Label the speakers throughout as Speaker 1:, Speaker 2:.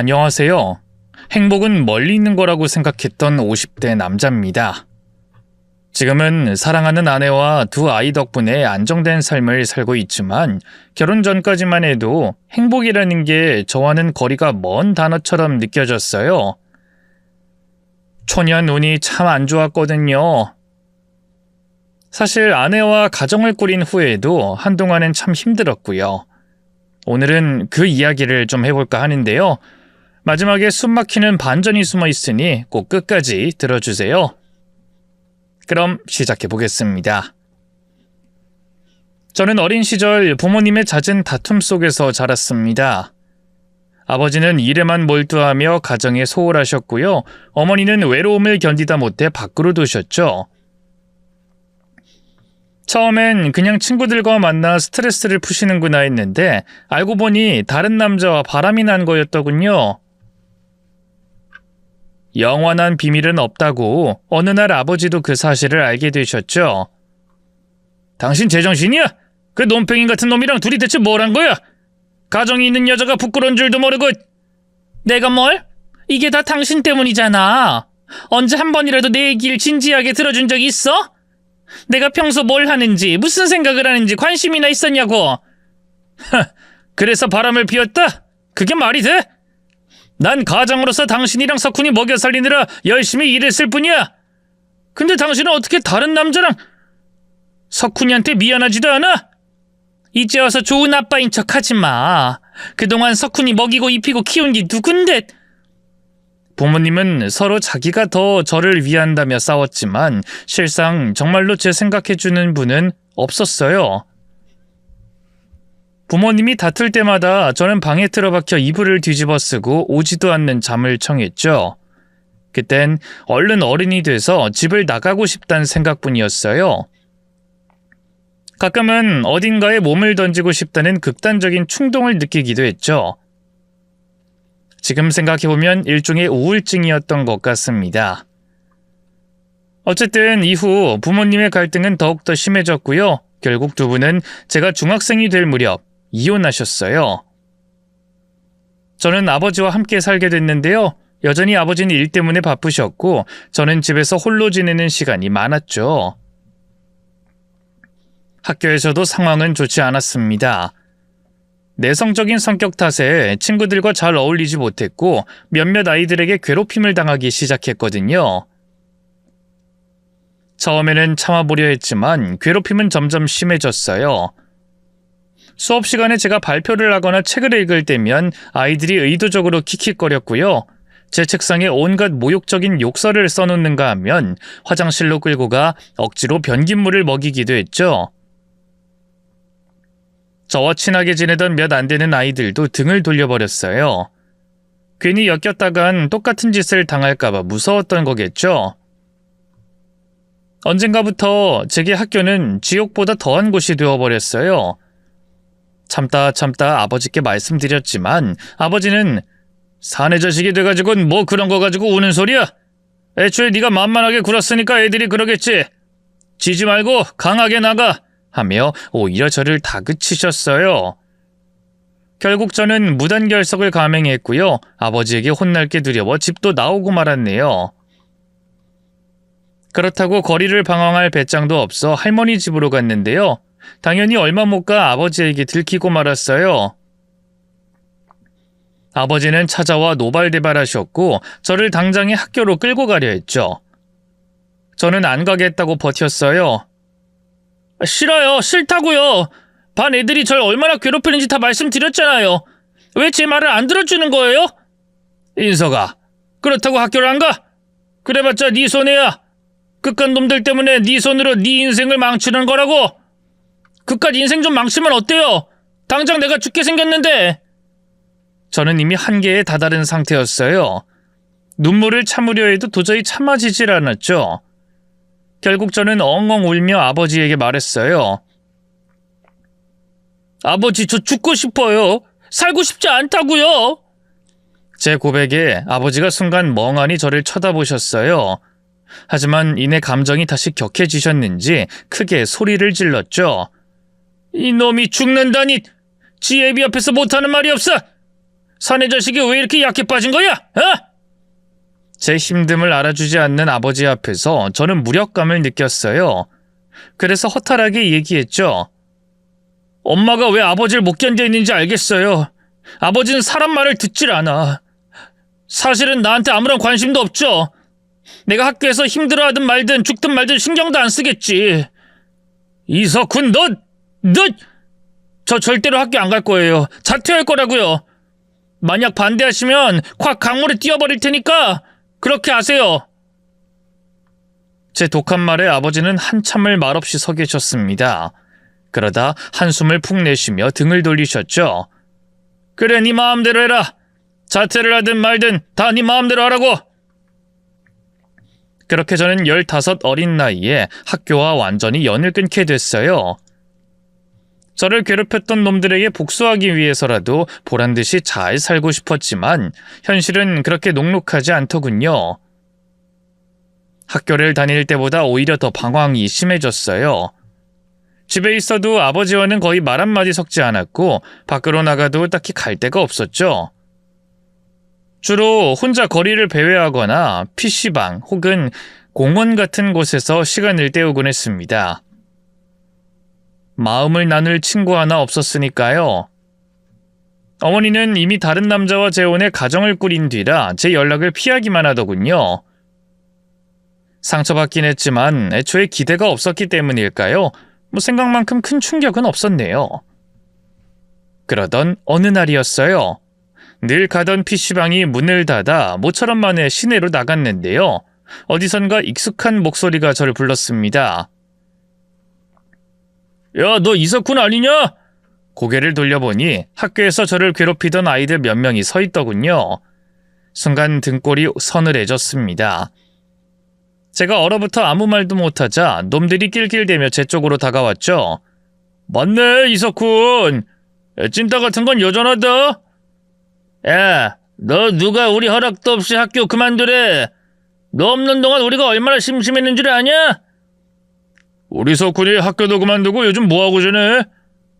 Speaker 1: 안녕하세요. 행복은 멀리 있는 거라고 생각했던 50대 남자입니다. 지금은 사랑하는 아내와 두 아이 덕분에 안정된 삶을 살고 있지만 결혼 전까지만 해도 행복이라는 게 저와는 거리가 먼 단어처럼 느껴졌어요. 초년 운이 참 안 좋았거든요. 사실 아내와 가정을 꾸린 후에도 한동안은 참 힘들었고요. 오늘은 그 이야기를 좀 해볼까 하는데요. 마지막에 숨막히는 반전이 숨어 있으니 꼭 끝까지 들어주세요. 그럼 시작해 보겠습니다. 저는 어린 시절 부모님의 잦은 다툼 속에서 자랐습니다. 아버지는 일에만 몰두하며 가정에 소홀하셨고요. 어머니는 외로움을 견디다 못해 밖으로 두셨죠. 처음엔 그냥 친구들과 만나 스트레스를 푸시는구나 했는데 알고 보니 다른 남자와 바람이 난 거였더군요. 영원한 비밀은 없다고 어느 날 아버지도 그 사실을 알게 되셨죠. 당신 제정신이야? 그 논팽이 같은 놈이랑 둘이 대체 뭘 한 거야? 가정이 있는 여자가 부끄러운 줄도 모르고. 내가 뭘? 이게 다 당신 때문이잖아. 언제 한 번이라도 내 얘기를 진지하게 들어준 적이 있어? 내가 평소 뭘 하는지 무슨 생각을 하는지 관심이나 있었냐고. 그래서 바람을 피웠다? 그게 말이 돼? 난 가장으로서 당신이랑 석훈이 먹여 살리느라 열심히 일했을 뿐이야. 근데 당신은 어떻게 다른 남자랑 석훈이한테 미안하지도 않아? 이제 와서 좋은 아빠인 척 하지 마. 그동안 석훈이 먹이고 입히고 키운 게 누군데? 부모님은 서로 자기가 더 저를 위한다며 싸웠지만 실상 정말로 제 생각해주는 분은 없었어요. 부모님이 다툴 때마다 저는 방에 틀어박혀 이불을 뒤집어 쓰고 오지도 않는 잠을 청했죠. 그땐 얼른 어른이 돼서 집을 나가고 싶다는 생각뿐이었어요. 가끔은 어딘가에 몸을 던지고 싶다는 극단적인 충동을 느끼기도 했죠. 지금 생각해보면 일종의 우울증이었던 것 같습니다. 어쨌든 이후 부모님의 갈등은 더욱더 심해졌고요. 결국 두 분은 제가 중학생이 될 무렵 이혼하셨어요. 저는 아버지와 함께 살게 됐는데요. 여전히 아버지는 일 때문에 바쁘셨고 저는 집에서 홀로 지내는 시간이 많았죠. 학교에서도 상황은 좋지 않았습니다. 내성적인 성격 탓에 친구들과 잘 어울리지 못했고 몇몇 아이들에게 괴롭힘을 당하기 시작했거든요. 처음에는 참아보려 했지만 괴롭힘은 점점 심해졌어요. 수업 시간에 제가 발표를 하거나 책을 읽을 때면 아이들이 의도적으로 킥킥거렸고요. 제 책상에 온갖 모욕적인 욕설을 써놓는가 하면 화장실로 끌고 가 억지로 변기물을 먹이기도 했죠. 저와 친하게 지내던 몇 안 되는 아이들도 등을 돌려버렸어요. 괜히 엮였다간 똑같은 짓을 당할까봐 무서웠던 거겠죠. 언젠가부터 제게 학교는 지옥보다 더한 곳이 되어버렸어요. 참다 아버지께 말씀드렸지만 아버지는 사내 자식이 돼가지고는 뭐 그런 거 가지고 우는 소리야? 애초에 네가 만만하게 굴었으니까 애들이 그러겠지. 지지 말고 강하게 나가 하며 오히려 저를 다그치셨어요. 결국 저는 무단결석을 감행했고요. 아버지에게 혼날 게 두려워 집도 나오고 말았네요. 그렇다고 거리를 방황할 배짱도 없어 할머니 집으로 갔는데요. 당연히 얼마 못 가 아버지에게 들키고 말았어요. 아버지는 찾아와 노발대발하셨고 저를 당장에 학교로 끌고 가려 했죠. 저는 안 가겠다고 버텼어요. 싫어요. 싫다고요. 반 애들이 절 얼마나 괴롭히는지 다 말씀드렸잖아요. 왜 제 말을 안 들어주는 거예요? 인석아, 그렇다고 학교를 안 가? 그래봤자 네 손해야. 그깟 놈들 때문에 네 손으로 네 인생을 망치는 거라고. 그깟 인생 좀 망치면 어때요? 당장 내가 죽게 생겼는데. 저는 이미 한계에 다다른 상태였어요. 눈물을 참으려 해도 도저히 참아지질 않았죠. 결국 저는 엉엉 울며 아버지에게 말했어요. 아버지, 저 죽고 싶어요. 살고 싶지 않다고요. 제 고백에 아버지가 순간 멍하니 저를 쳐다보셨어요. 하지만 이내 감정이 다시 격해지셨는지 크게 소리를 질렀죠. 이놈이 죽는다니 지 애비 앞에서 못하는 말이 없어. 사내 자식이 왜 이렇게 약해 빠진 거야? 어? 제 힘듦을 알아주지 않는 아버지 앞에서 저는 무력감을 느꼈어요. 그래서 허탈하게 얘기했죠. 엄마가 왜 아버지를 못 견뎌 있는지 알겠어요. 아버지는 사람 말을 듣질 않아. 사실은 나한테 아무런 관심도 없죠. 내가 학교에서 힘들어하든 말든 죽든 말든 신경도 안 쓰겠지. 이석훈, 저 절대로 학교 안 갈 거예요. 자퇴할 거라고요. 만약 반대하시면 콱 강물에 뛰어버릴 테니까 그렇게 하세요. 제 독한 말에 아버지는 한참을 말없이 서 계셨습니다. 그러다 한숨을 푹 내쉬며 등을 돌리셨죠. 그래, 네 마음대로 해라. 자퇴를 하든 말든 다 네 마음대로 하라고. 그렇게 저는 15 어린 나이에 학교와 완전히 연을 끊게 됐어요. 저를 괴롭혔던 놈들에게 복수하기 위해서라도 보란듯이 잘 살고 싶었지만 현실은 그렇게 녹록하지 않더군요. 학교를 다닐 때보다 오히려 더 방황이 심해졌어요. 집에 있어도 아버지와는 거의 말 한마디 섞지 않았고 밖으로 나가도 딱히 갈 데가 없었죠. 주로 혼자 거리를 배회하거나 PC방 혹은 공원 같은 곳에서 시간을 때우곤 했습니다. 마음을 나눌 친구 하나 없었으니까요. 어머니는 이미 다른 남자와 재혼해 가정을 꾸린 뒤라 제 연락을 피하기만 하더군요. 상처받긴 했지만 애초에 기대가 없었기 때문일까요? 생각만큼 큰 충격은 없었네요. 그러던 어느 날이었어요. 늘 가던 PC방이 문을 닫아 모처럼 만에 시내로 나갔는데요. 어디선가 익숙한 목소리가 저를 불렀습니다. 야, 너 이석훈 아니냐? 고개를 돌려보니 학교에서 저를 괴롭히던 아이들 몇 명이 서 있더군요. 순간 등골이 서늘해졌습니다. 제가 얼어붙어 아무 말도 못하자 놈들이 낄낄대며 제 쪽으로 다가왔죠. 맞네, 이석훈. 찐따 같은 건 여전하다. 야, 너 누가 우리 허락도 없이 학교 그만두래. 너 없는 동안 우리가 얼마나 심심했는 줄 아냐? 우리 석훈이 학교도 그만두고 요즘 뭐하고 지내?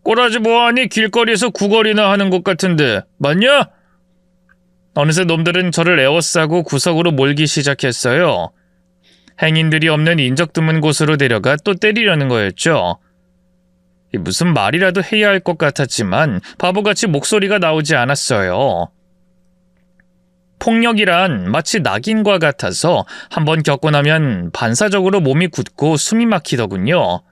Speaker 1: 꼬라지 뭐하니 길거리에서 구걸이나 하는 것 같은데 맞냐? 어느새 놈들은 저를 에워싸고 구석으로 몰기 시작했어요. 행인들이 없는 인적 드문 곳으로 데려가 또 때리려는 거였죠. 무슨 말이라도 해야 할 것 같았지만 바보같이 목소리가 나오지 않았어요. 폭력이란 마치 낙인과 같아서 한번 겪고 나면 반사적으로 몸이 굳고 숨이 막히더군요.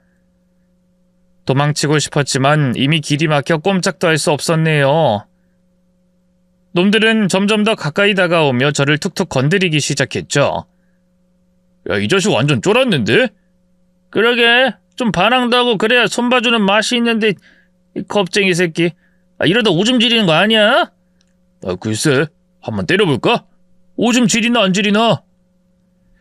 Speaker 1: 도망치고 싶었지만 이미 길이 막혀 꼼짝도 할 수 없었네요. 놈들은 점점 더 가까이 다가오며 저를 툭툭 건드리기 시작했죠. 야, 이 자식 완전 쫄았는데? 그러게, 좀 반항도 하고 그래야 손봐주는 맛이 있는데 이 겁쟁이 새끼. 이러다 오줌 지리는 거 아니야? 글쎄, 한번 때려볼까? 오줌 지리나 안 지리나?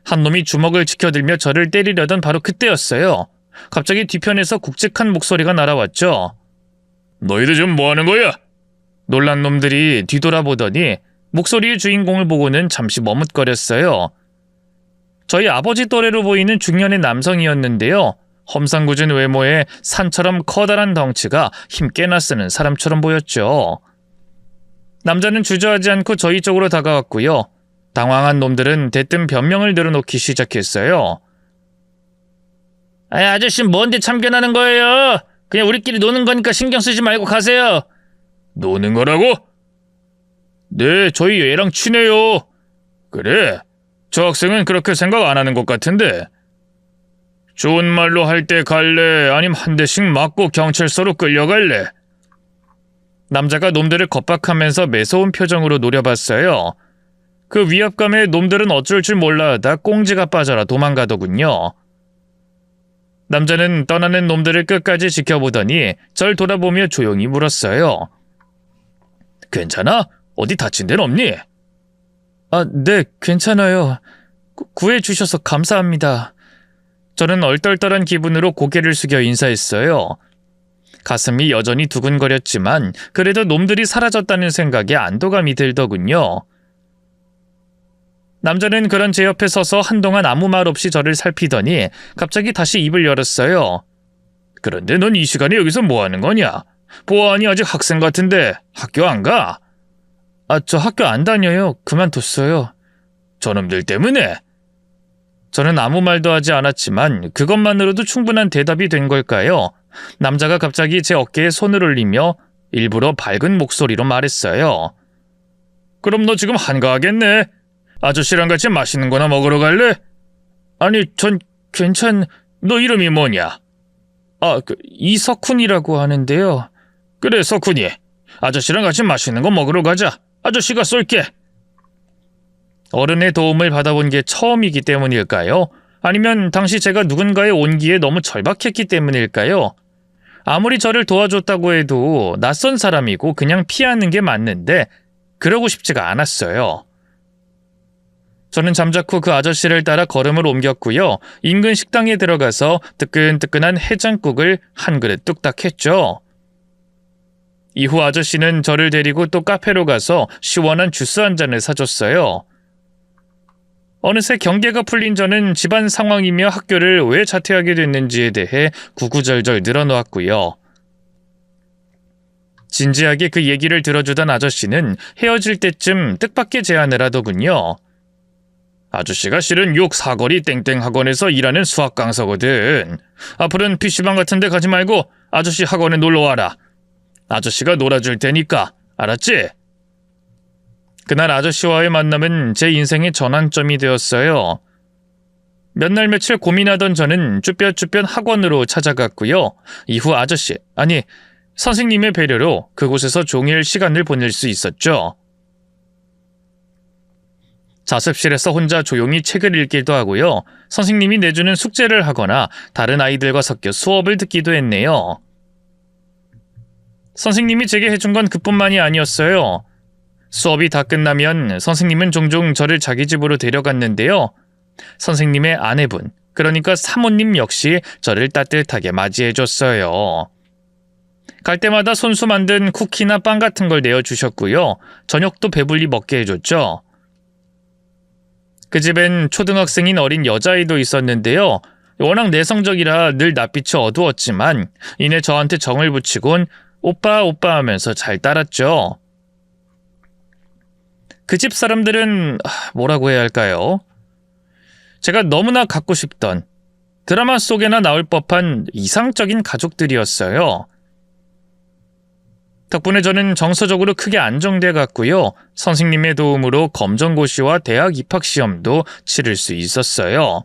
Speaker 1: 한 놈이 주먹을 치켜들며 저를 때리려던 바로 그때였어요. 갑자기 뒤편에서 굵직한 목소리가 날아왔죠. 너희들 지금 뭐하는 거야? 놀란 놈들이 뒤돌아보더니 목소리의 주인공을 보고는 잠시 머뭇거렸어요. 저희 아버지 또래로 보이는 중년의 남성이었는데요. 험상궂은 외모에 산처럼 커다란 덩치가 힘께나 쓰는 사람처럼 보였죠. 남자는 주저하지 않고 저희 쪽으로 다가왔고요. 당황한 놈들은 대뜸 변명을 늘어놓기 시작했어요. 아저씨 뭔데 참견하는 거예요? 그냥 우리끼리 노는 거니까 신경 쓰지 말고 가세요. 노는 거라고? 네, 저희 얘랑 친해요. 그래, 저 학생은 그렇게 생각 안 하는 것 같은데. 좋은 말로 할 때 갈래? 아님 한 대씩 맞고 경찰서로 끌려갈래? 남자가 놈들을 겁박하면서 매서운 표정으로 노려봤어요. 그 위압감에 놈들은 어쩔 줄 몰라 하다 꽁지가 빠져라 도망가더군요. 남자는 떠나는 놈들을 끝까지 지켜보더니 절 돌아보며 조용히 물었어요. 괜찮아? 어디 다친 데는 없니? 네, 괜찮아요. 구해주셔서 감사합니다. 저는 얼떨떨한 기분으로 고개를 숙여 인사했어요. 가슴이 여전히 두근거렸지만 그래도 놈들이 사라졌다는 생각에 안도감이 들더군요. 남자는 그런 제 옆에 서서 한동안 아무 말 없이 저를 살피더니 갑자기 다시 입을 열었어요. 그런데 넌 이 시간에 여기서 뭐 하는 거냐? 보아하니 아직 학생 같은데 학교 안 가? 저 학교 안 다녀요. 그만뒀어요. 저놈들 때문에? 저는 아무 말도 하지 않았지만 그것만으로도 충분한 대답이 된 걸까요? 남자가 갑자기 제 어깨에 손을 올리며 일부러 밝은 목소리로 말했어요. 그럼 너 지금 한가하겠네. 아저씨랑 같이 맛있는 거나 먹으러 갈래? 아니, 전 너 이름이 뭐냐? 이석훈이라고 하는데요. 그래, 석훈이. 아저씨랑 같이 맛있는 거 먹으러 가자. 아저씨가 쏠게. 어른의 도움을 받아본 게 처음이기 때문일까요? 아니면 당시 제가 누군가의 온기에 너무 절박했기 때문일까요? 아무리 저를 도와줬다고 해도 낯선 사람이고 그냥 피하는 게 맞는데 그러고 싶지가 않았어요. 저는 잠자코 그 아저씨를 따라 걸음을 옮겼고요. 인근 식당에 들어가서 뜨끈뜨끈한 해장국을 한 그릇 뚝딱 했죠. 이후 아저씨는 저를 데리고 또 카페로 가서 시원한 주스 한 잔을 사줬어요. 어느새 경계가 풀린 저는 집안 상황이며 학교를 왜 자퇴하게 됐는지에 대해 구구절절 늘어놓았고요. 진지하게 그 얘기를 들어주던 아저씨는 헤어질 때쯤 뜻밖의 제안을 하더군요. 아저씨가 실은 욕 사거리 땡땡 학원에서 일하는 수학 강사거든. 앞으로는 PC방 같은 데 가지 말고 아저씨 학원에 놀러와라. 아저씨가 놀아줄 테니까. 알았지? 그날 아저씨와의 만남은 제 인생의 전환점이 되었어요. 몇 날 며칠 고민하던 저는 쭈뼛쭈뼛 학원으로 찾아갔고요. 이후 선생님의 배려로 그곳에서 종일 시간을 보낼 수 있었죠. 자습실에서 혼자 조용히 책을 읽기도 하고요. 선생님이 내주는 숙제를 하거나 다른 아이들과 섞여 수업을 듣기도 했네요. 선생님이 제게 해준 건 그뿐만이 아니었어요. 수업이 다 끝나면 선생님은 종종 저를 자기 집으로 데려갔는데요. 선생님의 아내분, 그러니까 사모님 역시 저를 따뜻하게 맞이해줬어요. 갈 때마다 손수 만든 쿠키나 빵 같은 걸 내어주셨고요. 저녁도 배불리 먹게 해줬죠. 그 집엔 초등학생인 어린 여자아이도 있었는데요. 워낙 내성적이라 늘 낯빛이 어두웠지만 이내 저한테 정을 붙이곤 오빠 하면서 잘 따랐죠. 그 집 사람들은 뭐라고 해야 할까요? 제가 너무나 갖고 싶던 드라마 속에나 나올 법한 이상적인 가족들이었어요. 덕분에 저는 정서적으로 크게 안정돼 갔고요. 선생님의 도움으로 검정고시와 대학 입학시험도 치를 수 있었어요.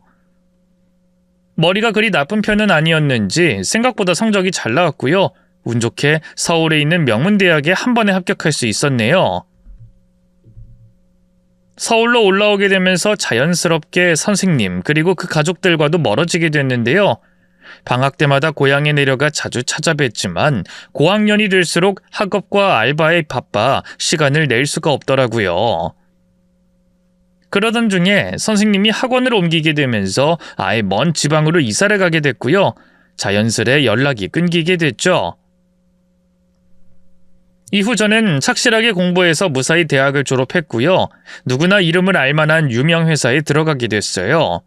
Speaker 1: 머리가 그리 나쁜 편은 아니었는지 생각보다 성적이 잘 나왔고요. 운 좋게 서울에 있는 명문대학에 한 번에 합격할 수 있었네요. 서울로 올라오게 되면서 자연스럽게 선생님 그리고 그 가족들과도 멀어지게 됐는데요. 방학 때마다 고향에 내려가 자주 찾아뵀지만 고학년이 될수록 학업과 알바에 바빠 시간을 낼 수가 없더라고요. 그러던 중에 선생님이 학원을 옮기게 되면서 아예 먼 지방으로 이사를 가게 됐고요. 자연스레 연락이 끊기게 됐죠. 이후 저는 착실하게 공부해서 무사히 대학을 졸업했고요. 누구나 이름을 알만한 유명 회사에 들어가게 됐어요.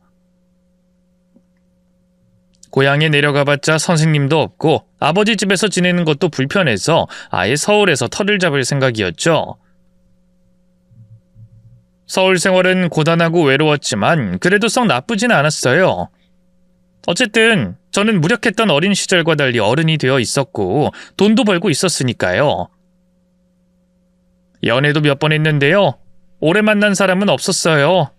Speaker 1: 고향에 내려가봤자 선생님도 없고 아버지 집에서 지내는 것도 불편해서 아예 서울에서 터를 잡을 생각이었죠. 서울 생활은 고단하고 외로웠지만 그래도 썩 나쁘진 않았어요. 어쨌든 저는 무력했던 어린 시절과 달리 어른이 되어 있었고 돈도 벌고 있었으니까요. 연애도 몇 번 했는데요. 오래 만난 사람은 없었어요.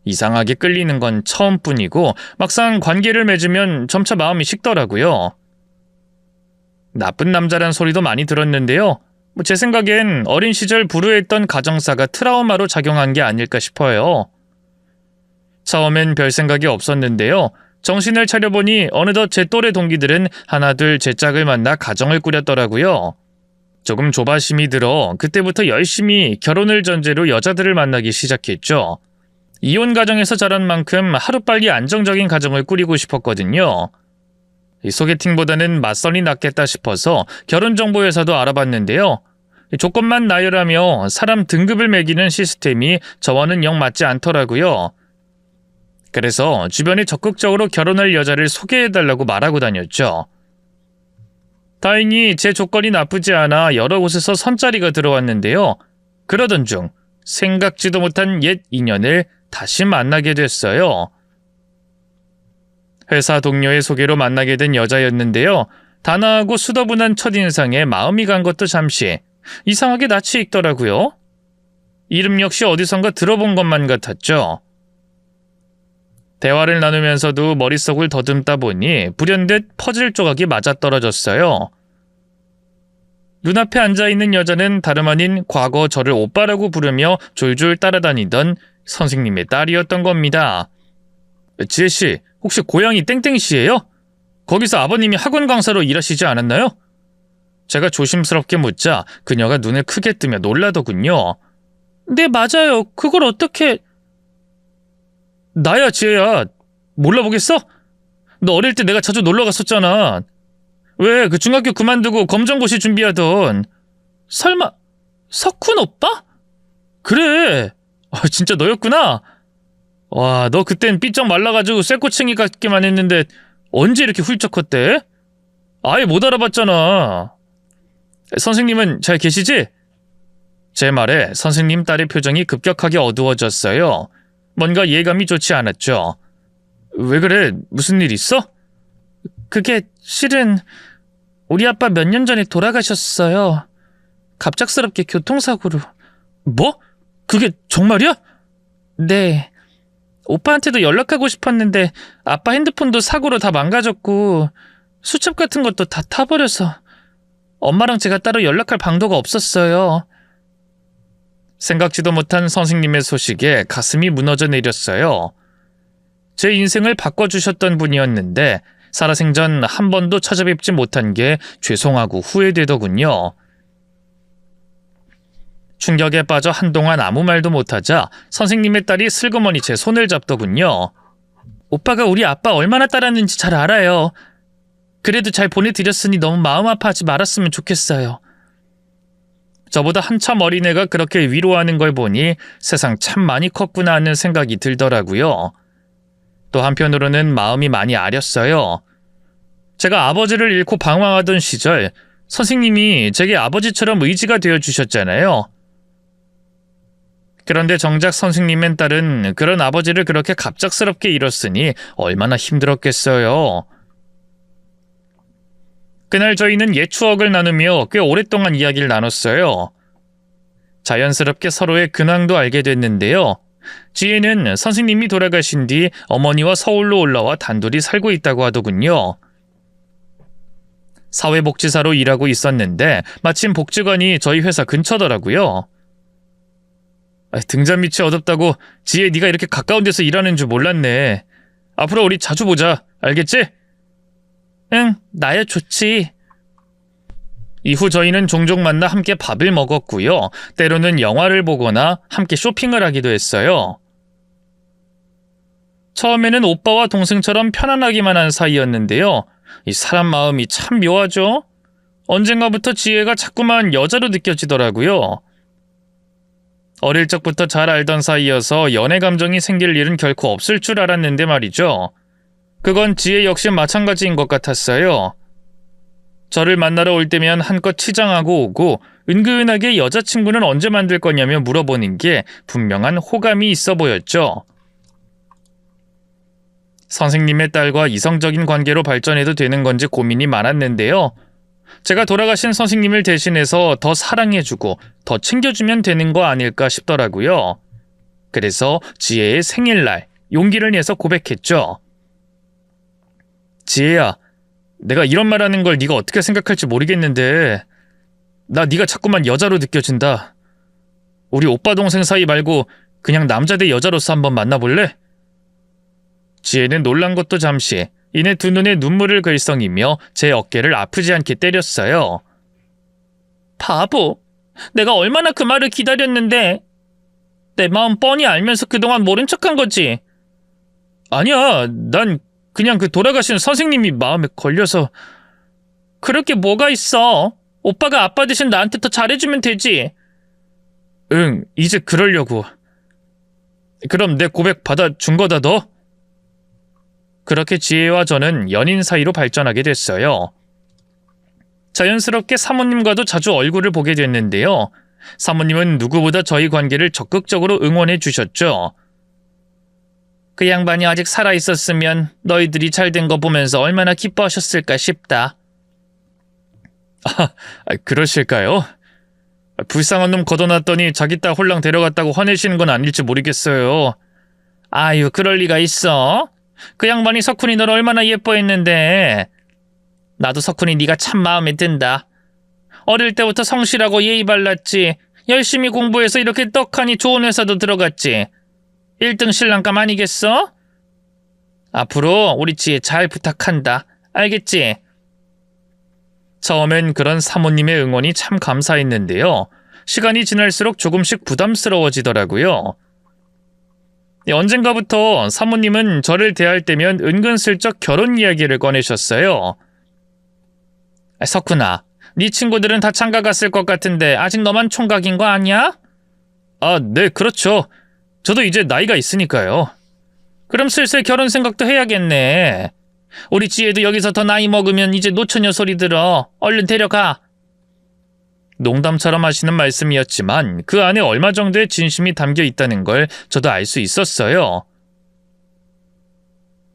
Speaker 1: 이상하게 끌리는 건 처음뿐이고 막상 관계를 맺으면 점차 마음이 식더라고요. 나쁜 남자란 소리도 많이 들었는데요. 제 생각엔 어린 시절 불우했던 가정사가 트라우마로 작용한 게 아닐까 싶어요. 처음엔 별 생각이 없었는데요. 정신을 차려보니 어느덧 제 또래 동기들은 하나둘 제 짝을 만나 가정을 꾸렸더라고요. 조금 조바심이 들어 그때부터 열심히 결혼을 전제로 여자들을 만나기 시작했죠. 이혼 가정에서 자란 만큼 하루빨리 안정적인 가정을 꾸리고 싶었거든요. 소개팅보다는 맞선이 낫겠다 싶어서 결혼정보회사도 알아봤는데요. 조건만 나열하며 사람 등급을 매기는 시스템이 저와는 영 맞지 않더라고요. 그래서 주변에 적극적으로 결혼할 여자를 소개해달라고 말하고 다녔죠. 다행히 제 조건이 나쁘지 않아 여러 곳에서 선자리가 들어왔는데요. 그러던 중 생각지도 못한 옛 인연을 다시 만나게 됐어요. 회사 동료의 소개로 만나게 된 여자였는데요. 단아하고 수더분한 첫인상에 마음이 간 것도 잠시 이상하게 낯이 익더라고요. 이름 역시 어디선가 들어본 것만 같았죠. 대화를 나누면서도 머릿속을 더듬다 보니 불현듯 퍼즐 조각이 맞아떨어졌어요. 눈앞에 앉아있는 여자는 다름 아닌 과거 저를 오빠라고 부르며 졸졸 따라다니던 선생님의 딸이었던 겁니다. 지혜씨, 혹시 고향이 땡땡시예요? 거기서 아버님이 학원 강사로 일하시지 않았나요? 제가 조심스럽게 묻자 그녀가 눈을 크게 뜨며 놀라더군요. 네, 맞아요. 그걸 어떻게... 나야, 지혜야. 몰라보겠어? 너 어릴 때 내가 자주 놀러 갔었잖아. 왜 그 중학교 그만두고 검정고시 준비하던... 설마 석훈 오빠? 그래. 진짜 너였구나. 와, 너 그땐 삐쩍 말라가지고 쇠꼬챙이 같기만 했는데 언제 이렇게 훌쩍 컸대? 아예 못 알아봤잖아. 선생님은 잘 계시지? 제 말에 선생님 딸의 표정이 급격하게 어두워졌어요. 뭔가 예감이 좋지 않았죠. 왜 그래? 무슨 일 있어? 그게 실은 우리 아빠 몇 년 전에 돌아가셨어요. 갑작스럽게 교통사고로. 뭐? 그게 정말이야? 네. 오빠한테도 연락하고 싶었는데 아빠 핸드폰도 사고로 다 망가졌고 수첩 같은 것도 다 타버려서 엄마랑 제가 따로 연락할 방도가 없었어요. 생각지도 못한 선생님의 소식에 가슴이 무너져 내렸어요. 제 인생을 바꿔주셨던 분이었는데 살아생전 한 번도 찾아뵙지 못한 게 죄송하고 후회되더군요. 충격에 빠져 한동안 아무 말도 못하자 선생님의 딸이 슬그머니 제 손을 잡더군요. 오빠가 우리 아빠 얼마나 따랐는지 잘 알아요. 그래도 잘 보내드렸으니 너무 마음 아파하지 말았으면 좋겠어요. 저보다 한참 어린애가 그렇게 위로하는 걸 보니 세상 참 많이 컸구나 하는 생각이 들더라고요. 또 한편으로는 마음이 많이 아렸어요. 제가 아버지를 잃고 방황하던 시절 선생님이 제게 아버지처럼 의지가 되어주셨잖아요. 그런데 정작 선생님의 딸은 그런 아버지를 그렇게 갑작스럽게 잃었으니 얼마나 힘들었겠어요. 그날 저희는 옛 추억을 나누며 꽤 오랫동안 이야기를 나눴어요. 자연스럽게 서로의 근황도 알게 됐는데요. 지혜는 선생님이 돌아가신 뒤 어머니와 서울로 올라와 단둘이 살고 있다고 하더군요. 사회복지사로 일하고 있었는데 마침 복지관이 저희 회사 근처더라고요. 등잔 밑이 어둡다고 지혜 네가 이렇게 가까운 데서 일하는 줄 몰랐네. 앞으로 우리 자주 보자. 알겠지? 응, 나야 좋지. 이후 저희는 종종 만나 함께 밥을 먹었고요. 때로는 영화를 보거나 함께 쇼핑을 하기도 했어요. 처음에는 오빠와 동생처럼 편안하기만 한 사이였는데요. 이 사람 마음이 참 묘하죠? 언젠가부터 지혜가 자꾸만 여자로 느껴지더라고요. 어릴 적부터 잘 알던 사이여서 연애 감정이 생길 일은 결코 없을 줄 알았는데 말이죠. 그건 지혜 역시 마찬가지인 것 같았어요. 저를 만나러 올 때면 한껏 치장하고 오고 은근하게 여자친구는 언제 만들 거냐며 물어보는 게 분명한 호감이 있어 보였죠. 선생님의 딸과 이성적인 관계로 발전해도 되는 건지 고민이 많았는데요. 제가 돌아가신 선생님을 대신해서 더 사랑해주고 더 챙겨주면 되는 거 아닐까 싶더라고요. 그래서 지혜의 생일날 용기를 내서 고백했죠. 지혜야, 내가 이런 말하는 걸 네가 어떻게 생각할지 모르겠는데 나 네가 자꾸만 여자로 느껴진다. 우리 오빠 동생 사이 말고 그냥 남자 대 여자로서 한번 만나볼래? 지혜는 놀란 것도 잠시 이내 두 눈에 눈물을 글썽이며 제 어깨를 아프지 않게 때렸어요. 바보, 내가 얼마나 그 말을 기다렸는데. 내 마음 뻔히 알면서 그동안 모른 척한 거지. 아니야, 난 그냥 그 돌아가신 선생님이 마음에 걸려서. 그럴 게 뭐가 있어. 오빠가 아빠 대신 나한테 더 잘해주면 되지. 응, 이제 그러려고. 그럼 내 고백 받아준 거다 너? 그렇게 지혜와 저는 연인 사이로 발전하게 됐어요. 자연스럽게 사모님과도 자주 얼굴을 보게 됐는데요. 사모님은 누구보다 저희 관계를 적극적으로 응원해 주셨죠. 그 양반이 아직 살아있었으면 너희들이 잘 된 거 보면서 얼마나 기뻐하셨을까 싶다. 그러실까요? 불쌍한 놈 걷어놨더니 자기 딸 홀랑 데려갔다고 화내시는 건 아닐지 모르겠어요. 아유, 그럴 리가 있어? 그 양반이 석훈이 너를 얼마나 예뻐했는데. 나도 석훈이 네가 참 마음에 든다. 어릴 때부터 성실하고 예의 발랐지. 열심히 공부해서 이렇게 떡하니 좋은 회사도 들어갔지. 1등 신랑감 아니겠어? 앞으로 우리 지혜 잘 부탁한다. 알겠지? 처음엔 그런 사모님의 응원이 참 감사했는데요. 시간이 지날수록 조금씩 부담스러워지더라고요. 언젠가부터 사모님은 저를 대할 때면 은근슬쩍 결혼 이야기를 꺼내셨어요. 석훈아, 네 친구들은 다 장가 갔을 것 같은데 아직 너만 총각인 거 아니야? 네, 그렇죠. 저도 이제 나이가 있으니까요. 그럼 슬슬 결혼 생각도 해야겠네. 우리 지혜도 여기서 더 나이 먹으면 이제 노처녀 소리 들어. 얼른 데려가. 농담처럼 하시는 말씀이었지만 그 안에 얼마 정도의 진심이 담겨 있다는 걸 저도 알 수 있었어요.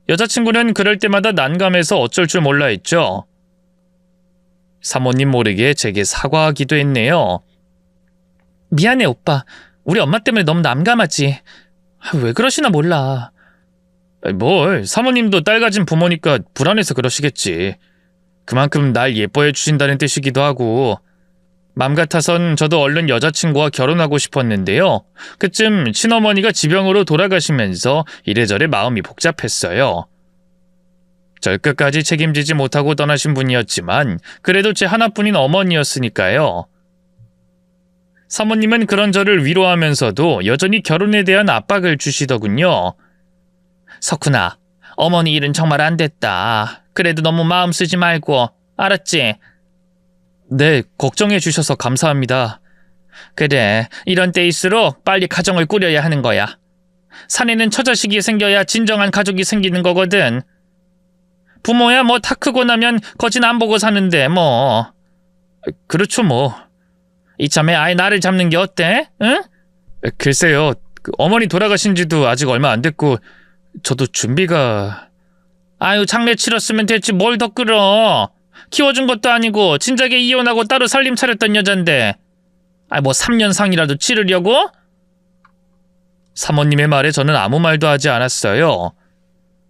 Speaker 1: 여자친구는 그럴 때마다 난감해서 어쩔 줄 몰라 했죠. 사모님 모르게 제게 사과하기도 했네요. 미안해 오빠. 우리 엄마 때문에 너무 난감하지. 왜 그러시나 몰라. 뭘, 사모님도 딸 가진 부모니까 불안해서 그러시겠지. 그만큼 날 예뻐해 주신다는 뜻이기도 하고. 맘 같아선 저도 얼른 여자친구와 결혼하고 싶었는데요. 그쯤 친어머니가 지병으로 돌아가시면서 이래저래 마음이 복잡했어요. 절 끝까지 책임지지 못하고 떠나신 분이었지만 그래도 제 하나뿐인 어머니였으니까요. 사모님은 그런 저를 위로하면서도 여전히 결혼에 대한 압박을 주시더군요. 석훈아, 어머니 일은 정말 안 됐다. 그래도 너무 마음 쓰지 말고, 알았지? 네, 걱정해 주셔서 감사합니다. 그래, 이런 때일수록 빨리 가정을 꾸려야 하는 거야. 사내는 처자식이 생겨야 진정한 가족이 생기는 거거든. 부모야 뭐 다 크고 나면 거진 안 보고 사는데 뭐. 그렇죠 뭐. 이참에 아예 나를 잡는 게 어때? 응? 글쎄요, 어머니 돌아가신 지도 아직 얼마 안 됐고 저도 준비가... 아유, 장례 치렀으면 됐지 뭘 더 끌어. 키워준 것도 아니고 진작에 이혼하고 따로 살림 차렸던 여잔데. 뭐 3년상이라도 치르려고? 사모님의 말에 저는 아무 말도 하지 않았어요.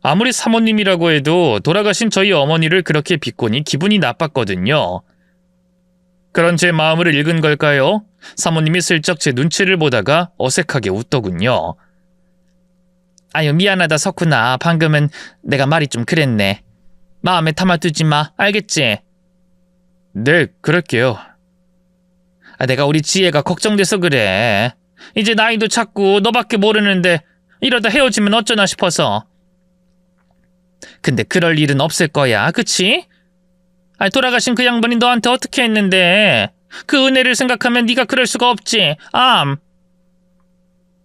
Speaker 1: 아무리 사모님이라고 해도 돌아가신 저희 어머니를 그렇게 비꼬니 기분이 나빴거든요. 그런 제 마음을 읽은 걸까요? 사모님이 슬쩍 제 눈치를 보다가 어색하게 웃더군요. 아유, 미안하다 석훈아. 방금은 내가 말이 좀 그랬네. 마음에 담아두지 마. 알겠지? 네, 그럴게요. 내가 우리 지혜가 걱정돼서 그래. 이제 나이도 찼고 너밖에 모르는데 이러다 헤어지면 어쩌나 싶어서. 근데 그럴 일은 없을 거야. 그치? 돌아가신 그 양반이 너한테 어떻게 했는데 그 은혜를 생각하면 네가 그럴 수가 없지.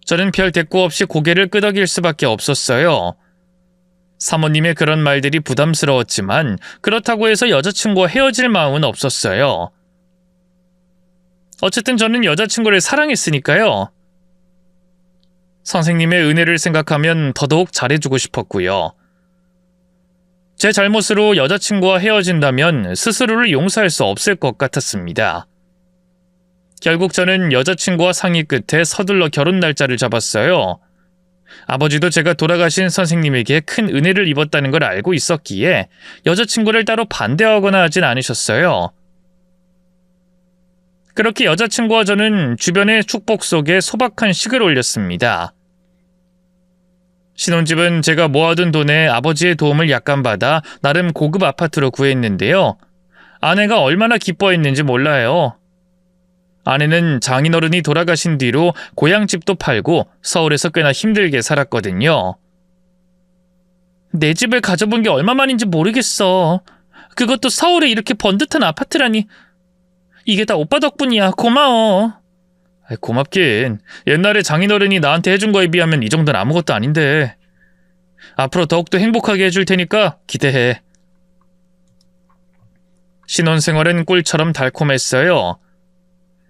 Speaker 1: 저는 별 대꾸 없이 고개를 끄덕일 수밖에 없었어요. 사모님의 그런 말들이 부담스러웠지만 그렇다고 해서 여자친구와 헤어질 마음은 없었어요. 어쨌든 저는 여자친구를 사랑했으니까요. 선생님의 은혜를 생각하면 더더욱 잘해주고 싶었고요. 제 잘못으로 여자친구와 헤어진다면 스스로를 용서할 수 없을 것 같았습니다. 결국 저는 여자친구와 상의 끝에 서둘러 결혼 날짜를 잡았어요. 아버지도 제가 돌아가신 선생님에게 큰 은혜를 입었다는 걸 알고 있었기에 여자친구를 따로 반대하거나 하진 않으셨어요. 그렇게 여자친구와 저는 주변의 축복 속에 소박한 식을 올렸습니다. 신혼집은 제가 모아둔 돈에 아버지의 도움을 약간 받아 나름 고급 아파트로 구했는데요. 아내가 얼마나 기뻐했는지 몰라요. 아내는 장인어른이 돌아가신 뒤로 고향집도 팔고 서울에서 꽤나 힘들게 살았거든요. 내 집을 가져본 게 얼마만인지 모르겠어. 그것도 서울에 이렇게 번듯한 아파트라니. 이게 다 오빠 덕분이야. 고마워. 고맙긴. 옛날에 장인어른이 나한테 해준 거에 비하면 이 정도는 아무것도 아닌데. 앞으로 더욱더 행복하게 해줄 테니까 기대해. 신혼생활은 꿀처럼 달콤했어요.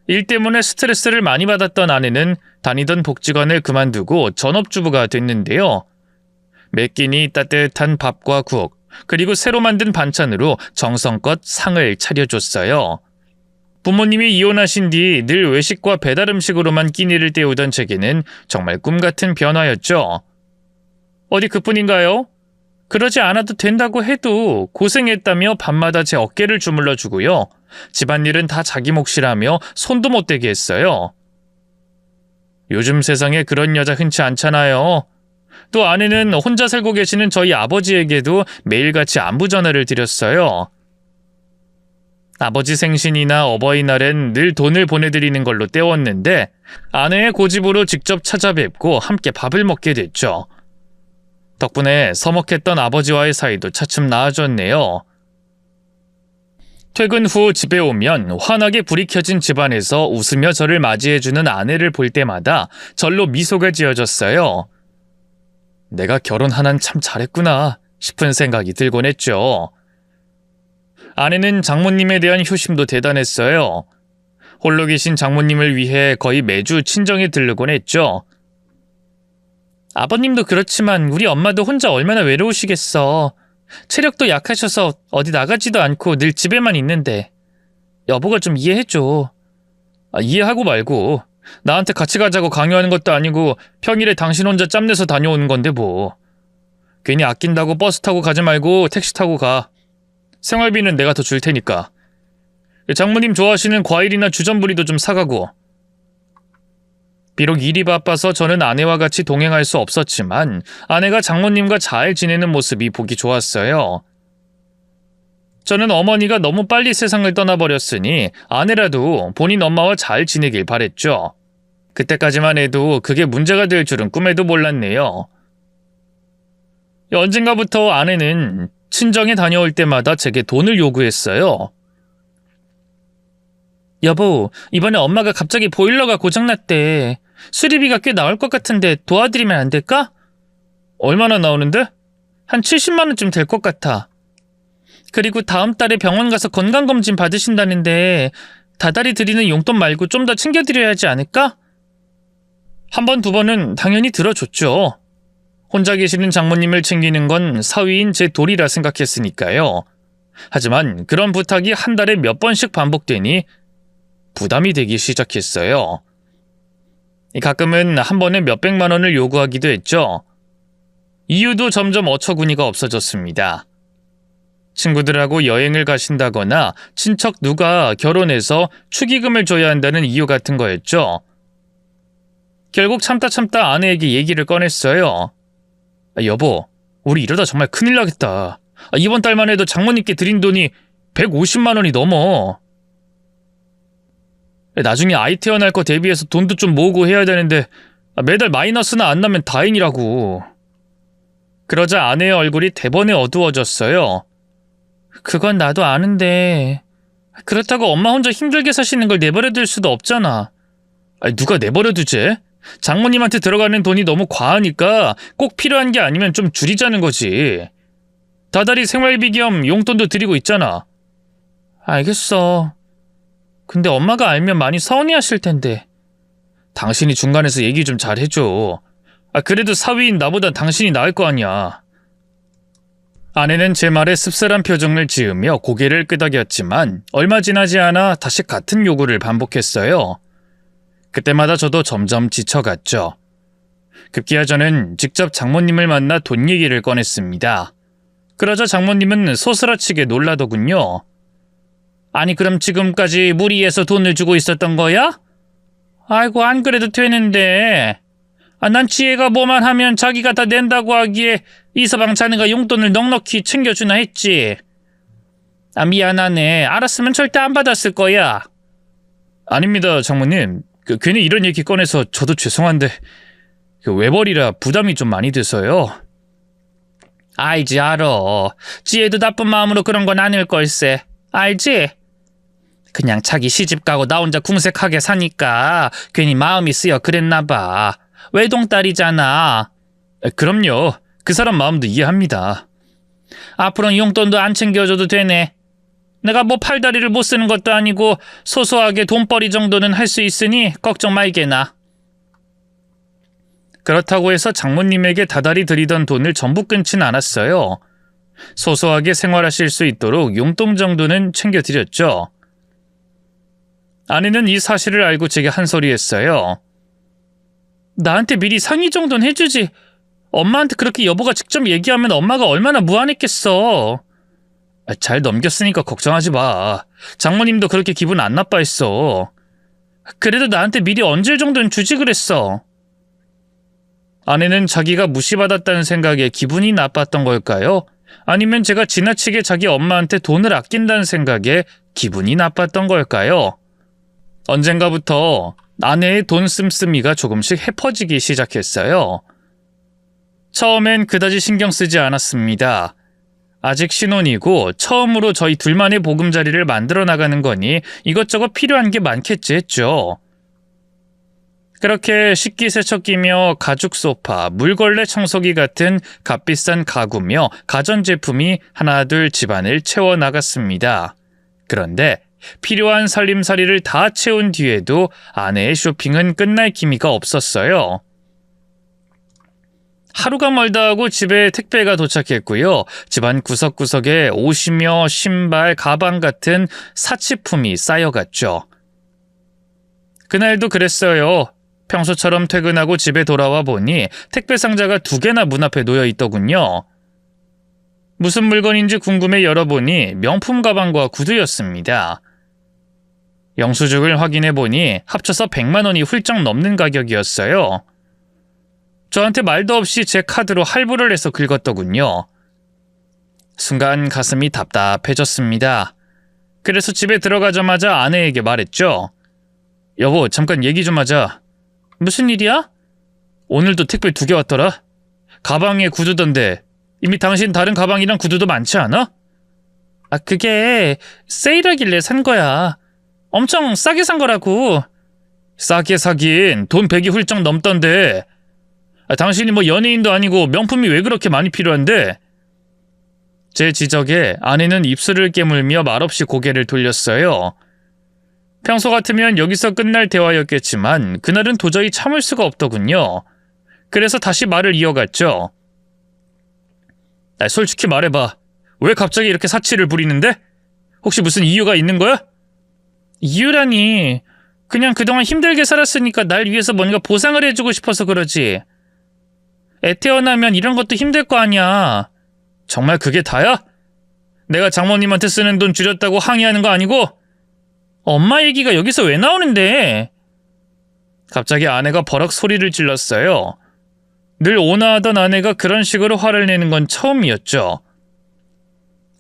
Speaker 1: 일 때문에 스트레스를 많이 받았던 아내는 다니던 복지관을 그만두고 전업주부가 됐는데요. 매 끼니 따뜻한 밥과 국, 그리고 새로 만든 반찬으로 정성껏 상을 차려줬어요. 부모님이 이혼하신 뒤 늘 외식과 배달 음식으로만 끼니를 때우던 제게는 정말 꿈같은 변화였죠. 어디 그뿐인가요? 그러지 않아도 된다고 해도 고생했다며 밤마다 제 어깨를 주물러 주고요. 집안일은 다 자기 몫이라며 손도 못 대게 했어요. 요즘 세상에 그런 여자 흔치 않잖아요. 또 아내는 혼자 살고 계시는 저희 아버지에게도 매일같이 안부 전화를 드렸어요. 아버지 생신이나 어버이날엔 늘 돈을 보내드리는 걸로 때웠는데 아내의 고집으로 직접 찾아뵙고 함께 밥을 먹게 됐죠. 덕분에 서먹했던 아버지와의 사이도 차츰 나아졌네요. 퇴근 후 집에 오면 환하게 불이 켜진 집안에서 웃으며 저를 맞이해주는 아내를 볼 때마다 절로 미소가 지어졌어요. 내가 결혼 하나는 참 잘했구나 싶은 생각이 들곤 했죠. 아내는 장모님에 대한 효심도 대단했어요. 홀로 계신 장모님을 위해 거의 매주 친정에 들르곤 했죠. 아버님도 그렇지만 우리 엄마도 혼자 얼마나 외로우시겠어. 체력도 약하셔서 어디 나가지도 않고 늘 집에만 있는데. 여보가 좀 이해해줘. 이해하고 말고. 나한테 같이 가자고 강요하는 것도 아니고 평일에 당신 혼자 짬내서 다녀오는 건데 뭐. 괜히 아낀다고 버스 타고 가지 말고 택시 타고 가. 생활비는 내가 더 줄 테니까. 장모님 좋아하시는 과일이나 주전부리도 좀 사가고. 비록 일이 바빠서 저는 아내와 같이 동행할 수 없었지만 아내가 장모님과 잘 지내는 모습이 보기 좋았어요. 저는 어머니가 너무 빨리 세상을 떠나버렸으니 아내라도 본인 엄마와 잘 지내길 바랬죠. 그때까지만 해도 그게 문제가 될 줄은 꿈에도 몰랐네요. 언젠가부터 아내는 친정에 다녀올 때마다 제게 돈을 요구했어요. 여보, 이번에 엄마가 갑자기 보일러가 고장났대. 수리비가 꽤 나올 것 같은데 도와드리면 안 될까? 얼마나 나오는데? 한 70만 원쯤 될 것 같아. 그리고 다음 달에 병원 가서 건강검진 받으신다는데 다달이 드리는 용돈 말고 좀 더 챙겨드려야 하지 않을까? 한 번, 두 번은 당연히 들어줬죠. 혼자 계시는 장모님을 챙기는 건 사위인 제 도리라 생각했으니까요. 하지만 그런 부탁이 한 달에 몇 번씩 반복되니 부담이 되기 시작했어요. 가끔은 한 번에 몇백만 원을 요구하기도 했죠. 이유도 점점 어처구니가 없어졌습니다. 친구들하고 여행을 가신다거나 친척 누가 결혼해서 축의금을 줘야 한다는 이유 같은 거였죠. 결국 참다 아내에게 얘기를 꺼냈어요. 여보, 우리 이러다 정말 큰일 나겠다. 이번 달만 해도 장모님께 드린 돈이 150만 원이 넘어. 나중에 아이 태어날 거 대비해서 돈도 좀 모으고 해야 되는데 매달 마이너스나 안 나면 다행이라고. 그러자 아내의 얼굴이 대번에 어두워졌어요. 그건 나도 아는데 그렇다고 엄마 혼자 힘들게 사시는 걸 내버려둘 수도 없잖아. 누가 내버려두지? 장모님한테 들어가는 돈이 너무 과하니까 꼭 필요한 게 아니면 좀 줄이자는 거지. 다달이 생활비 겸 용돈도 드리고 있잖아. 알겠어. 근데 엄마가 알면 많이 서운해하실 텐데. 당신이 중간에서 얘기 좀 잘 해줘. 그래도 사위인 나보단 당신이 나을 거 아니야. 아내는 제 말에 씁쓸한 표정을 지으며 고개를 끄덕였지만 얼마 지나지 않아 다시 같은 요구를 반복했어요. 그때마다 저도 점점 지쳐갔죠. 급기야 저는 직접 장모님을 만나 돈 얘기를 꺼냈습니다. 그러자 장모님은 소스라치게 놀라더군요. 아니 그럼 지금까지 무리해서 돈을 주고 있었던 거야? 아이고 안 그래도 되는데. 난 지혜가 뭐만 하면 자기가 다 낸다고 하기에 이서방 자네가 용돈을 넉넉히 챙겨주나 했지. 미안하네. 알았으면 절대 안 받았을 거야. 아닙니다 장모님. 괜히 이런 얘기 꺼내서 저도 죄송한데 외벌이라 부담이 좀 많이 돼서요. 알지 알아. 지혜도 나쁜 마음으로 그런 건 아닐 걸세. 알지? 그냥 자기 시집가고 나 혼자 궁색하게 사니까 괜히 마음이 쓰여 그랬나봐. 외동딸이잖아. 그럼요. 그 사람 마음도 이해합니다. 앞으로는 용돈도 안 챙겨줘도 되네. 내가 뭐 팔다리를 못 쓰는 것도 아니고 소소하게 돈벌이 정도는 할 수 있으니 걱정 말게나. 그렇다고 해서 장모님에게 다달이 드리던 돈을 전부 끊진 않았어요. 소소하게 생활하실 수 있도록 용돈 정도는 챙겨드렸죠. 아내는 이 사실을 알고 제게 한 소리 했어요. 나한테 미리 상의 정도는 해주지. 엄마한테 그렇게 여보가 직접 얘기하면 엄마가 얼마나 무안했겠어. 잘 넘겼으니까 걱정하지 마. 장모님도 그렇게 기분 안 나빠했어. 그래도 나한테 미리 얹을 정도는 주지 그랬어. 아내는 자기가 무시받았다는 생각에 기분이 나빴던 걸까요? 아니면 제가 지나치게 자기 엄마한테 돈을 아낀다는 생각에 기분이 나빴던 걸까요? 언젠가부터 아내의 돈 씀씀이가 조금씩 헤퍼지기 시작했어요. 처음엔 그다지 신경 쓰지 않았습니다. 아직 신혼이고 처음으로 저희 둘만의 보금자리를 만들어 나가는 거니 이것저것 필요한 게 많겠지 했죠. 그렇게 식기세척기며 가죽 소파, 물걸레 청소기 같은 값비싼 가구며 가전제품이 하나둘 집안을 채워나갔습니다. 그런데 필요한 살림살이를 다 채운 뒤에도 아내의 쇼핑은 끝날 기미가 없었어요. 하루가 멀다 하고 집에 택배가 도착했고요. 집안 구석구석에 옷이며 신발, 가방 같은 사치품이 쌓여갔죠. 그날도 그랬어요. 평소처럼 퇴근하고 집에 돌아와 보니 택배 상자가 2개나 문 앞에 놓여 있더군요. 무슨 물건인지 궁금해 열어보니 명품 가방과 구두였습니다. 영수증을 확인해 보니 합쳐서 100만 원이 훌쩍 넘는 가격이었어요. 저한테 말도 없이 제 카드로 할부를 해서 긁었더군요. 순간 가슴이 답답해졌습니다. 그래서 집에 들어가자마자 아내에게 말했죠. 여보, 잠깐 얘기 좀 하자. 무슨 일이야? 오늘도 택배 2개 왔더라. 가방에 구두던데 이미 당신 다른 가방이랑 구두도 많지 않아? 그게 세일하길래 산 거야. 엄청 싸게 산 거라고. 싸게 사긴 돈 100이 훌쩍 넘던데. 당신이 뭐 연예인도 아니고 명품이 왜 그렇게 많이 필요한데? 제 지적에 아내는 입술을 깨물며 말없이 고개를 돌렸어요. 평소 같으면 여기서 끝날 대화였겠지만 그날은 도저히 참을 수가 없더군요. 그래서 다시 말을 이어갔죠. 솔직히 말해봐. 왜 갑자기 이렇게 사치를 부리는데? 혹시 무슨 이유가 있는 거야? 이유라니. 그냥 그동안 힘들게 살았으니까 날 위해서 뭔가 보상을 해주고 싶어서 그러지. 애 태어나면 이런 것도 힘들 거 아니야. 정말 그게 다야? 내가 장모님한테 쓰는 돈 줄였다고 항의하는 거 아니고? 엄마 얘기가 여기서 왜 나오는데? 갑자기 아내가 버럭 소리를 질렀어요. 늘 온화하던 아내가 그런 식으로 화를 내는 건 처음이었죠.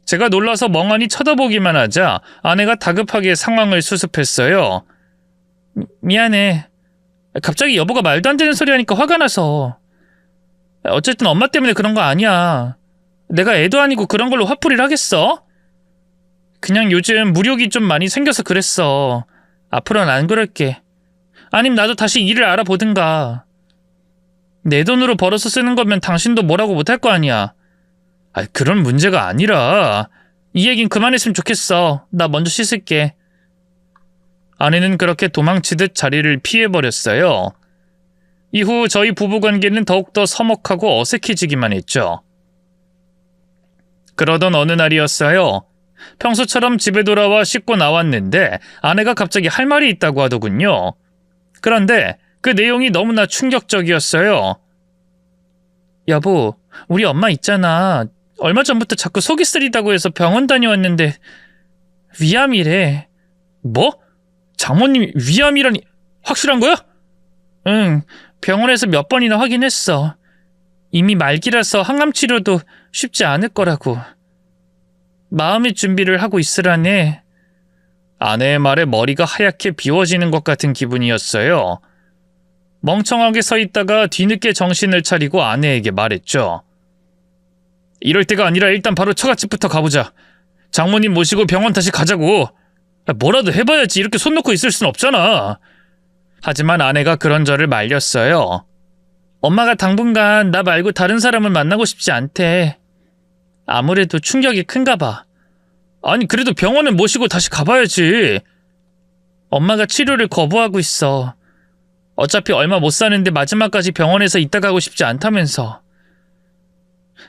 Speaker 1: 제가 놀라서 멍하니 쳐다보기만 하자 아내가 다급하게 상황을 수습했어요. 미안해. 갑자기 여보가 말도 안 되는 소리 하니까 화가 나서. 어쨌든 엄마 때문에 그런 거 아니야. 내가 애도 아니고 그런 걸로 화풀이를 하겠어? 그냥 요즘 무력이 좀 많이 생겨서 그랬어. 앞으로는 안 그럴게. 아님 나도 다시 일을 알아보든가. 내 돈으로 벌어서 쓰는 거면 당신도 뭐라고 못할 거 아니야. 그런 문제가 아니라. 이 얘긴 그만했으면 좋겠어. 나 먼저 씻을게. 아내는 그렇게 도망치듯 자리를 피해버렸어요. 이후 저희 부부관계는 더욱더 서먹하고 어색해지기만 했죠. 그러던 어느 날이었어요. 평소처럼 집에 돌아와 씻고 나왔는데 아내가 갑자기 할 말이 있다고 하더군요. 그런데 그 내용이 너무나 충격적이었어요. 여보, 우리 엄마 있잖아. 얼마 전부터 자꾸 속이 쓰리다고 해서 병원 다녀왔는데 위암이래. 뭐? 장모님이 위암이라니 확실한 거야? 응, 병원에서 몇 번이나 확인했어. 이미 말기라서 항암 치료도 쉽지 않을 거라고. 마음의 준비를 하고 있으라네. 아내의 말에 머리가 하얗게 비워지는 것 같은 기분이었어요. 멍청하게 서 있다가 뒤늦게 정신을 차리고 아내에게 말했죠. 이럴 때가 아니라 일단 바로 처갓집부터 가보자. 장모님 모시고 병원 다시 가자고. 뭐라도 해봐야지. 이렇게 손 놓고 있을 순 없잖아. 하지만 아내가 그런 저를 말렸어요. 엄마가 당분간 나 말고 다른 사람을 만나고 싶지 않대. 아무래도 충격이 큰가 봐. 아니 그래도 병원은 모시고 다시 가봐야지. 엄마가 치료를 거부하고 있어. 어차피 얼마 못 사는데 마지막까지 병원에서 있다 가고 싶지 않다면서.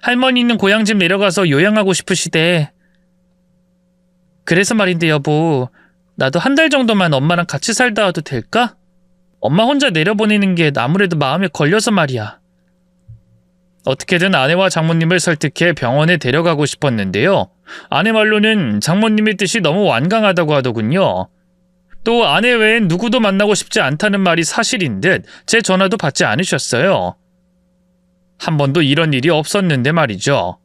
Speaker 1: 할머니 있는 고향집 내려가서 요양하고 싶으시대. 그래서 말인데 여보, 나도 한 달 정도만 엄마랑 같이 살다 와도 될까? 엄마 혼자 내려보내는 게 아무래도 마음에 걸려서 말이야. 어떻게든 아내와 장모님을 설득해 병원에 데려가고 싶었는데요. 아내 말로는 장모님의 뜻이 너무 완강하다고 하더군요. 또 아내 외엔 누구도 만나고 싶지 않다는 말이 사실인 듯 제 전화도 받지 않으셨어요. 한 번도 이런 일이 없었는데 말이죠.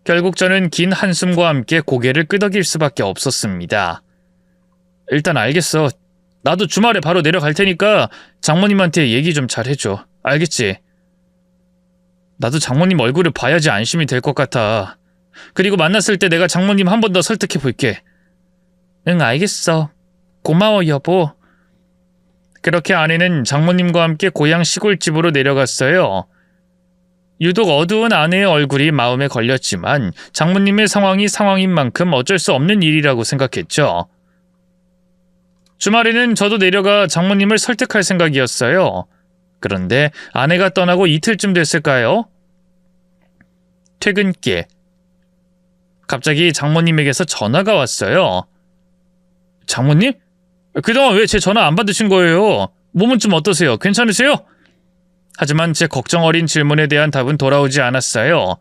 Speaker 1: 결국 저는 긴 한숨과 함께 고개를 끄덕일 수밖에 없었습니다. 일단 알겠어. 나도 주말에 바로 내려갈 테니까 장모님한테 얘기 좀 잘 해줘. 알겠지? 나도 장모님 얼굴을 봐야지 안심이 될 것 같아. 그리고 만났을 때 내가 장모님 한 번 더 설득해 볼게. 응, 알겠어. 고마워, 여보. 그렇게 아내는 장모님과 함께 고향 시골집으로 내려갔어요. 유독 어두운 아내의 얼굴이 마음에 걸렸지만 장모님의 상황이 상황인 만큼 어쩔 수 없는 일이라고 생각했죠. 주말에는 저도 내려가 장모님을 설득할 생각이었어요. 그런데 아내가 떠나고 이틀쯤 됐을까요? 퇴근길. 갑자기 장모님에게서 전화가 왔어요. 장모님? 그동안 왜 제 전화 안 받으신 거예요? 몸은 좀 어떠세요? 괜찮으세요? 하지만 제 걱정 어린 질문에 대한 답은 돌아오지 않았어요.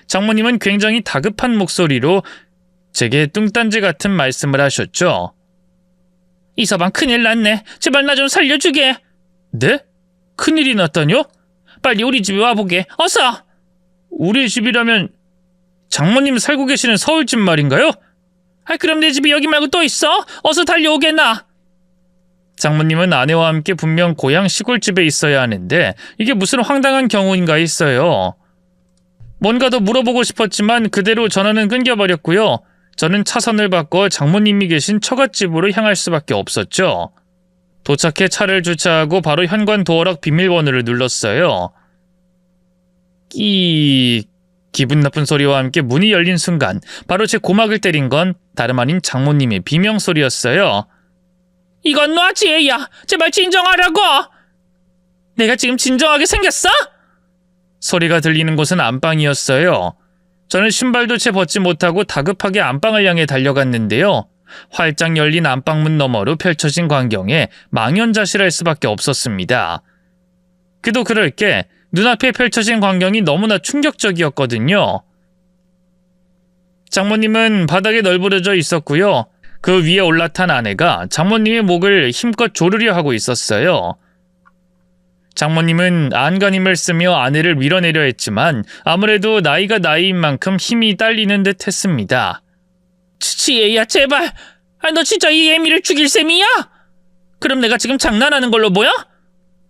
Speaker 1: 장모님은 굉장히 다급한 목소리로 제게 뚱딴지 같은 말씀을 하셨죠. 이서방 큰일 났네. 제발 나 좀 살려주게. 네? 큰일이 났다뇨? 빨리 우리 집에 와보게. 어서! 우리 집이라면 장모님 살고 계시는 서울집 말인가요? 그럼 내 집이 여기 말고 또 있어? 어서 달려오게나. 장모님은 아내와 함께 분명 고향 시골집에 있어야 하는데 이게 무슨 황당한 경우인가 했어요. 뭔가 더 물어보고 싶었지만 그대로 전화는 끊겨버렸고요. 저는 차선을 바꿔 장모님이 계신 처갓집으로 향할 수밖에 없었죠. 도착해 차를 주차하고 바로 현관 도어락 비밀번호를 눌렀어요. 기분 나쁜 소리와 함께 문이 열린 순간 바로 제 고막을 때린 건 다름 아닌 장모님의 비명소리였어요. 이건 놔지 애야. 제발 진정하라고. 내가 지금 진정하게 생겼어? 소리가 들리는 곳은 안방이었어요. 저는 신발도 채 벗지 못하고 다급하게 안방을 향해 달려갔는데요. 활짝 열린 안방문 너머로 펼쳐진 광경에 망연자실할 수밖에 없었습니다. 그도 그럴 게 눈앞에 펼쳐진 광경이 너무나 충격적이었거든요. 장모님은 바닥에 널브러져 있었고요. 그 위에 올라탄 아내가 장모님의 목을 힘껏 조르려 하고 있었어요. 장모님은 안간힘을 쓰며 아내를 밀어내려 했지만 아무래도 나이가 나이인 만큼 힘이 딸리는 듯 했습니다. 치치애야 제발. 너 진짜 이 애미를 죽일 셈이야? 그럼 내가 지금 장난하는 걸로 보여?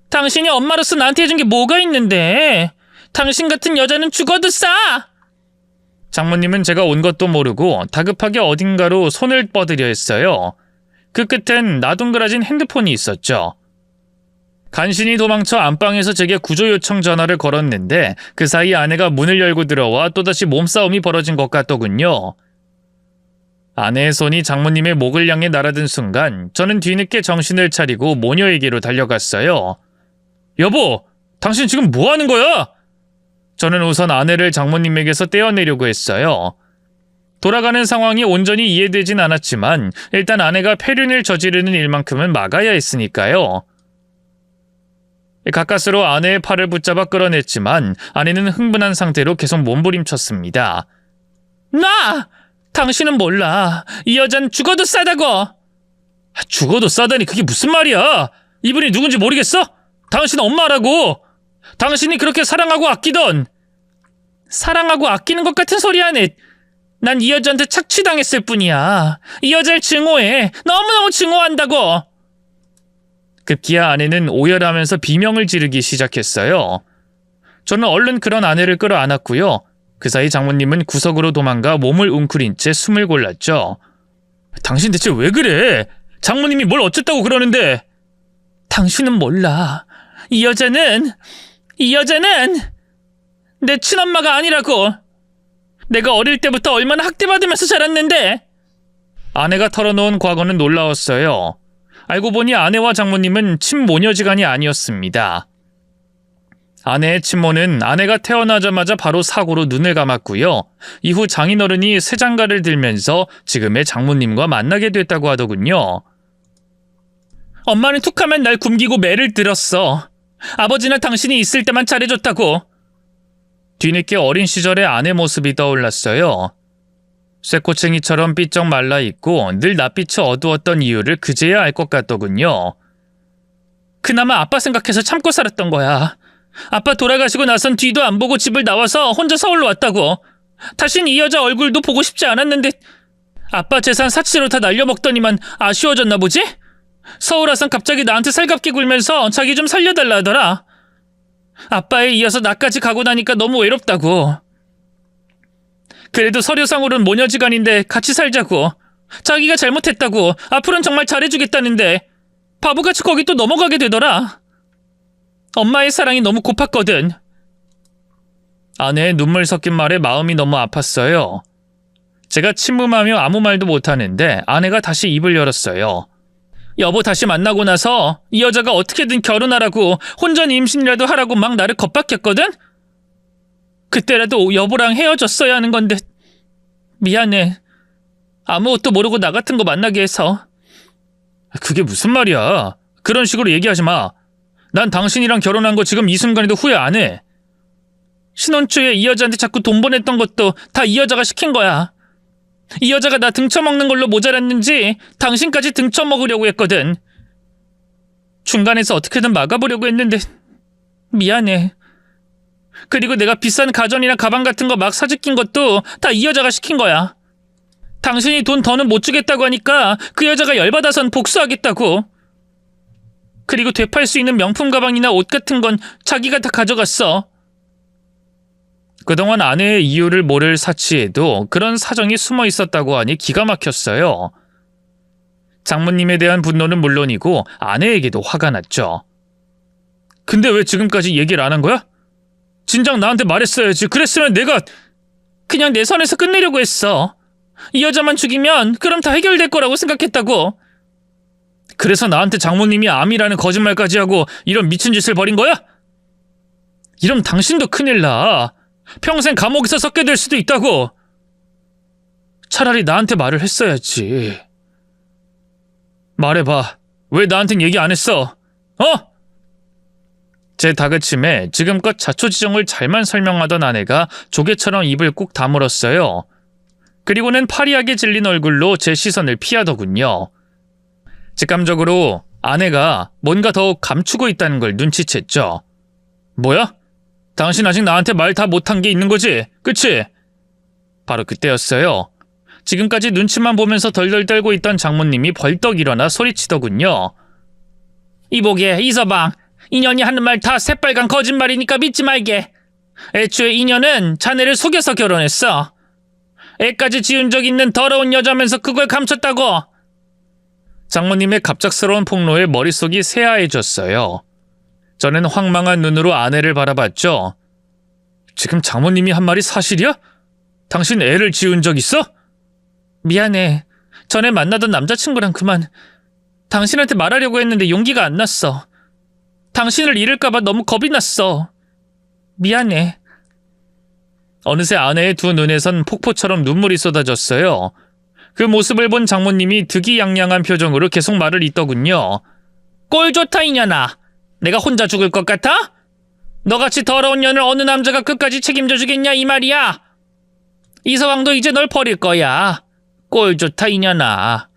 Speaker 1: 당신이 엄마로서 나한테 해준 게 뭐가 있는데. 당신 같은 여자는 죽어도 싸. 장모님은 제가 온 것도 모르고 다급하게 어딘가로 손을 뻗으려 했어요. 그 끝엔 나동그라진 핸드폰이 있었죠. 간신히 도망쳐 안방에서 제게 구조 요청 전화를 걸었는데 그 사이 아내가 문을 열고 들어와 또다시 몸싸움이 벌어진 것 같더군요. 아내의 손이 장모님의 목을 향해 날아든 순간 저는 뒤늦게 정신을 차리고 모녀에게로 달려갔어요. 여보, 당신 지금 뭐 하는 거야? 저는 우선 아내를 장모님에게서 떼어내려고 했어요. 돌아가는 상황이 온전히 이해되진 않았지만 일단 아내가 폐륜을 저지르는 일만큼은 막아야 했으니까요. 가까스로 아내의 팔을 붙잡아 끌어냈지만 아내는 흥분한 상태로 계속 몸부림쳤습니다. 나! 당신은 몰라. 이 여잔 죽어도 싸다고. 죽어도 싸다니 그게 무슨 말이야. 이분이 누군지 모르겠어? 당신 엄마라고. 당신이 그렇게 사랑하고 아끼던. 사랑하고 아끼는 것 같은 소리 하네. 난 이 여자한테 착취당했을 뿐이야. 이 여자를 증오해. 너무너무 증오한다고. 급기야 아내는 오열하면서 비명을 지르기 시작했어요. 저는 얼른 그런 아내를 끌어안았고요. 그 사이 장모님은 구석으로 도망가 몸을 웅크린 채 숨을 골랐죠. 당신 대체 왜 그래? 장모님이 뭘 어쨌다고 그러는데. 당신은 몰라. 이 여자는 내 친엄마가 아니라고. 내가 어릴 때부터 얼마나 학대받으면서 자랐는데. 아내가 털어놓은 과거는 놀라웠어요. 알고 보니 아내와 장모님은 친모녀지간이 아니었습니다. 아내의 친모는 아내가 태어나자마자 바로 사고로 눈을 감았고요. 이후 장인어른이 새장가를 들면서 지금의 장모님과 만나게 됐다고 하더군요. 엄마는 툭하면 날 굶기고 매를 들었어. 아버지는 당신이 있을 때만 잘해줬다고. 뒤늦게 어린 시절의 아내 모습이 떠올랐어요. 쇠꼬챙이처럼 삐쩍 말라있고 늘 낯빛이 어두웠던 이유를 그제야 알 것 같더군요. 그나마 아빠 생각해서 참고 살았던 거야. 아빠 돌아가시고 나선 뒤도 안 보고 집을 나와서 혼자 서울로 왔다고. 다신 이 여자 얼굴도 보고 싶지 않았는데 아빠 재산 사치로 다 날려먹더니만 아쉬워졌나 보지? 서울 와선 갑자기 나한테 살갑게 굴면서 자기 좀 살려달라 하더라. 아빠에 이어서 나까지 가고 나니까 너무 외롭다고. 그래도 서류상으로는 모녀지간인데 같이 살자고. 자기가 잘못했다고. 앞으로는 정말 잘해주겠다는데 바보같이 거기 또 넘어가게 되더라. 엄마의 사랑이 너무 고팠거든. 아내의 눈물 섞인 말에 마음이 너무 아팠어요. 제가 침묵하며 아무 말도 못하는데 아내가 다시 입을 열었어요. 여보 다시 만나고 나서 이 여자가 어떻게든 결혼하라고 혼전 임신이라도 하라고 막 나를 겁박했거든? 그때라도 여보랑 헤어졌어야 하는 건데 미안해. 아무것도 모르고 나 같은 거 만나게 해서. 그게 무슨 말이야. 그런 식으로 얘기하지 마. 난 당신이랑 결혼한 거 지금 이 순간에도 후회 안 해. 신혼 초에 이 여자한테 자꾸 돈 보냈던 것도 다 이 여자가 시킨 거야. 이 여자가 나 등쳐먹는 걸로 모자랐는지 당신까지 등쳐먹으려고 했거든. 중간에서 어떻게든 막아보려고 했는데 미안해. 그리고 내가 비싼 가전이나 가방 같은 거 막 사재낀 것도 다 이 여자가 시킨 거야. 당신이 돈 더는 못 주겠다고 하니까 그 여자가 열받아선 복수하겠다고. 그리고 되팔 수 있는 명품 가방이나 옷 같은 건 자기가 다 가져갔어. 그동안 아내의 이유를 모를 사치에도 그런 사정이 숨어 있었다고 하니 기가 막혔어요. 장모님에 대한 분노는 물론이고 아내에게도 화가 났죠. 근데 왜 지금까지 얘기를 안 한 거야? 진작 나한테 말했어야지. 그랬으면 내가 그냥 내 선에서 끝내려고 했어. 이 여자만 죽이면 그럼 다 해결될 거라고 생각했다고. 그래서 나한테 장모님이 암이라는 거짓말까지 하고 이런 미친 짓을 벌인 거야? 이러면 당신도 큰일 나. 평생 감옥에서 썩게 될 수도 있다고. 차라리 나한테 말을 했어야지. 말해봐. 왜 나한텐 얘기 안 했어? 어? 제 다그침에 지금껏 자초지종을 잘만 설명하던 아내가 조개처럼 입을 꾹 다물었어요. 그리고는 파리하게 질린 얼굴로 제 시선을 피하더군요. 직감적으로 아내가 뭔가 더욱 감추고 있다는 걸 눈치챘죠. 뭐야? 당신 아직 나한테 말 다 못한 게 있는 거지? 그치? 바로 그때였어요. 지금까지 눈치만 보면서 덜덜 떨고 있던 장모님이 벌떡 일어나 소리치더군요. 이보게, 이서방. 인연이 하는 말 다 새빨간 거짓말이니까 믿지 말게. 애초에 인연은 자네를 속여서 결혼했어. 애까지 지은 적 있는 더러운 여자면서 그걸 감췄다고. 장모님의 갑작스러운 폭로에 머릿속이 새하얘졌어요. 저는 황망한 눈으로 아내를 바라봤죠. 지금 장모님이 한 말이 사실이야? 당신 애를 지은 적 있어? 미안해. 전에 만나던 남자친구랑 그만. 당신한테 말하려고 했는데 용기가 안 났어. 당신을 잃을까봐 너무 겁이 났어. 미안해. 어느새 아내의 두 눈에선 폭포처럼 눈물이 쏟아졌어요. 그 모습을 본 장모님이 득이양양한 표정으로 계속 말을 잇더군요. 꼴 좋다 이년아. 내가 혼자 죽을 것 같아? 너같이 더러운 년을 어느 남자가 끝까지 책임져 주겠냐 이 말이야. 이서방도 이제 널 버릴 거야. 꼴 좋다 이년아.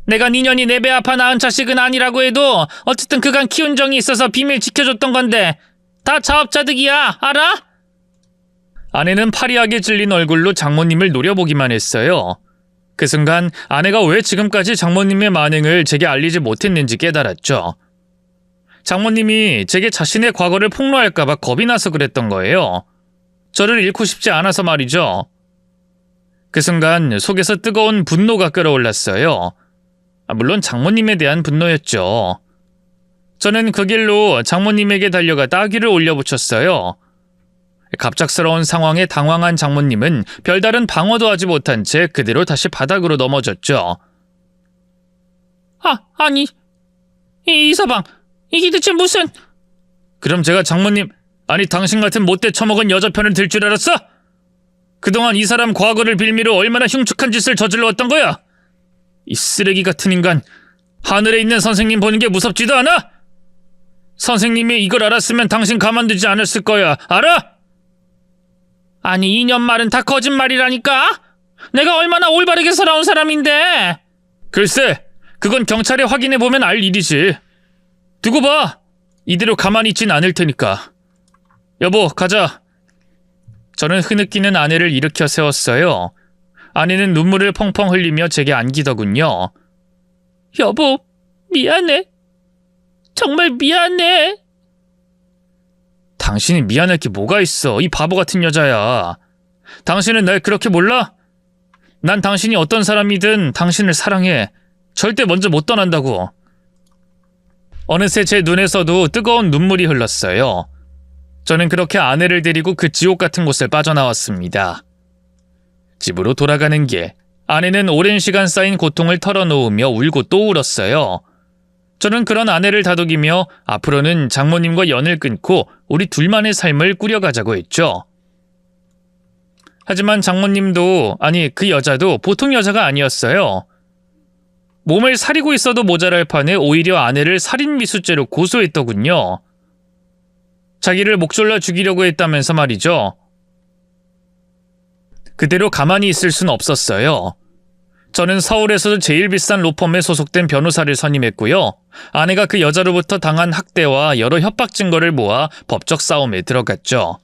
Speaker 1: 내가 네 년이 내 배 아파 낳은 자식은 아니라고 해도 어쨌든 그간 키운 정이 있어서 비밀 지켜줬던 건데 다 자업자득이야. 알아? 아내는 파리하게 질린 얼굴로 장모님을 노려보기만 했어요. 그 순간 아내가 왜 지금까지 장모님의 만행을 제게 알리지 못했는지 깨달았죠. 장모님이 제게 자신의 과거를 폭로할까봐 겁이 나서 그랬던 거예요. 저를 잃고 싶지 않아서 말이죠. 그 순간 속에서 뜨거운 분노가 끓어올랐어요. 물론 장모님에 대한 분노였죠. 저는 그 길로 장모님에게 달려가 따귀를 올려붙였어요. 갑작스러운 상황에 당황한 장모님은 별다른 방어도 하지 못한 채 그대로 다시 바닥으로 넘어졌죠. 아니, 이서방, 이게 대체 무슨... 그럼 제가 장모님, 아니 당신 같은 못돼 처먹은 여자 편을 들 줄 알았어? 그동안 이 사람 과거를 빌미로 얼마나 흉측한 짓을 저질러왔던 거야? 이 쓰레기 같은 인간, 하늘에 있는 선생님 보는 게 무섭지도 않아? 선생님이 이걸 알았으면 당신 가만두지 않았을 거야, 알아? 아니, 이년 말은 다 거짓말이라니까? 내가 얼마나 올바르게 살아온 사람인데. 글쎄, 그건 경찰에 확인해보면 알 일이지. 두고 봐. 이대로 가만히 있진 않을 테니까. 여보, 가자. 저는 흐느끼는 아내를 일으켜 세웠어요. 아내는 눈물을 펑펑 흘리며 제게 안기더군요. 여보, 미안해. 정말 미안해. 당신이 미안할 게 뭐가 있어. 이 바보 같은 여자야. 당신은 날 그렇게 몰라? 난 당신이 어떤 사람이든 당신을 사랑해. 절대 먼저 못 떠난다고. 어느새 제 눈에서도 뜨거운 눈물이 흘렀어요. 저는 그렇게 아내를 데리고 그 지옥 같은 곳을 빠져나왔습니다. 집으로 돌아가는 길, 아내는 오랜 시간 쌓인 고통을 털어놓으며 울고 또 울었어요. 저는 그런 아내를 다독이며 앞으로는 장모님과 연을 끊고 우리 둘만의 삶을 꾸려가자고 했죠. 하지만 장모님도, 아니 그 여자도 보통 여자가 아니었어요. 몸을 사리고 있어도 모자랄 판에 오히려 아내를 살인미수죄로 고소했더군요. 자기를 목졸라 죽이려고 했다면서 말이죠. 그대로 가만히 있을 순 없었어요. 저는 서울에서도 제일 비싼 로펌에 소속된 변호사를 선임했고요. 아내가 그 여자로부터 당한 학대와 여러 협박 증거를 모아 법적 싸움에 들어갔죠.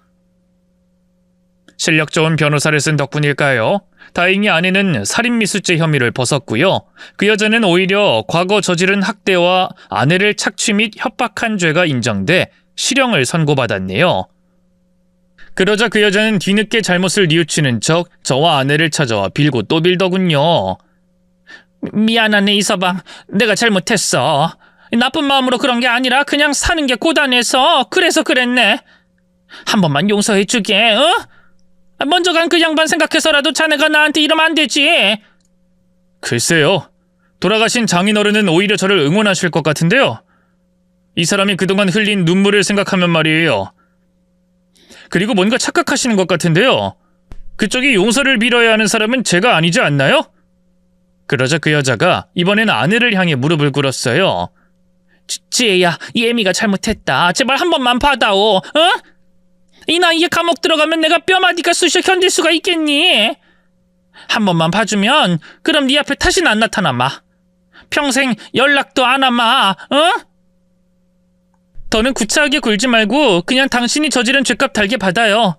Speaker 1: 실력 좋은 변호사를 쓴 덕분일까요? 다행히 아내는 살인미수죄 혐의를 벗었고요. 그 여자는 오히려 과거 저지른 학대와 아내를 착취 및 협박한 죄가 인정돼 실형을 선고받았네요. 그러자 그 여자는 뒤늦게 잘못을 뉘우치는 척 저와 아내를 찾아와 빌고 또 빌더군요. 미안하네 이서방, 내가 잘못했어. 나쁜 마음으로 그런 게 아니라 그냥 사는 게 고단해서 그래서 그랬네. 한 번만 용서해주게, 어? 먼저 간 그 양반 생각해서라도 자네가 나한테 이러면 안 되지. 글쎄요, 돌아가신 장인어른은 오히려 저를 응원하실 것 같은데요. 이 사람이 그동안 흘린 눈물을 생각하면 말이에요. 그리고 뭔가 착각하시는 것 같은데요. 그쪽이 용서를 빌어야 하는 사람은 제가 아니지 않나요? 그러자 그 여자가 이번엔 아내를 향해 무릎을 꿇었어요. 지혜야, 이 애미가 잘못했다. 제발 한 번만 받아오. 어? 이 나이에 감옥 들어가면 내가 뼈마디가 쑤셔 견딜 수가 있겠니? 한 번만 봐주면 그럼 네 앞에 다시는 안 나타나마. 평생 연락도 안 하마. 어? 더는 구차하게 굴지 말고 그냥 당신이 저지른 죄값 달게 받아요.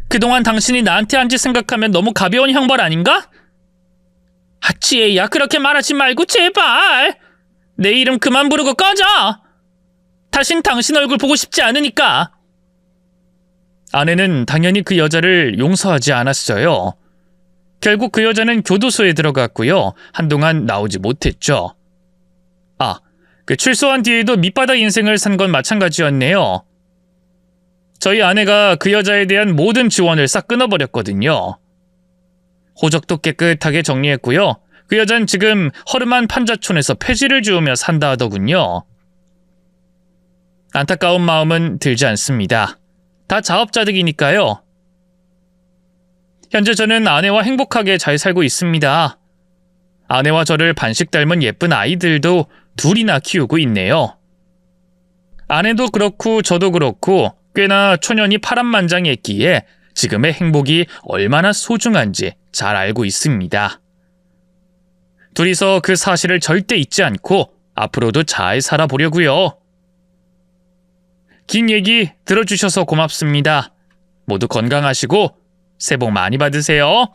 Speaker 1: 그동안 당신이 나한테 한 짓 생각하면 너무 가벼운 형벌 아닌가? 지혜야, 그렇게 말하지 말고 제발. 내 이름 그만 부르고 꺼져. 다신 당신 얼굴 보고 싶지 않으니까. 아내는 당연히 그 여자를 용서하지 않았어요. 결국 그 여자는 교도소에 들어갔고요. 한동안 나오지 못했죠. 그 출소한 뒤에도 밑바닥 인생을 산 건 마찬가지였네요. 저희 아내가 그 여자에 대한 모든 지원을 싹 끊어버렸거든요. 호적도 깨끗하게 정리했고요. 그 여자는 지금 허름한 판자촌에서 폐지를 주우며 산다 하더군요. 안타까운 마음은 들지 않습니다. 다 자업자득이니까요. 현재 저는 아내와 행복하게 잘 살고 있습니다. 아내와 저를 반씩 닮은 예쁜 아이들도 둘이나 키우고 있네요. 아내도 그렇고 저도 그렇고 꽤나 초년이 파란만장했기에 지금의 행복이 얼마나 소중한지 잘 알고 있습니다. 둘이서 그 사실을 절대 잊지 않고 앞으로도 잘 살아보려고요. 긴 얘기 들어주셔서 고맙습니다. 모두 건강하시고 새해 복 많이 받으세요.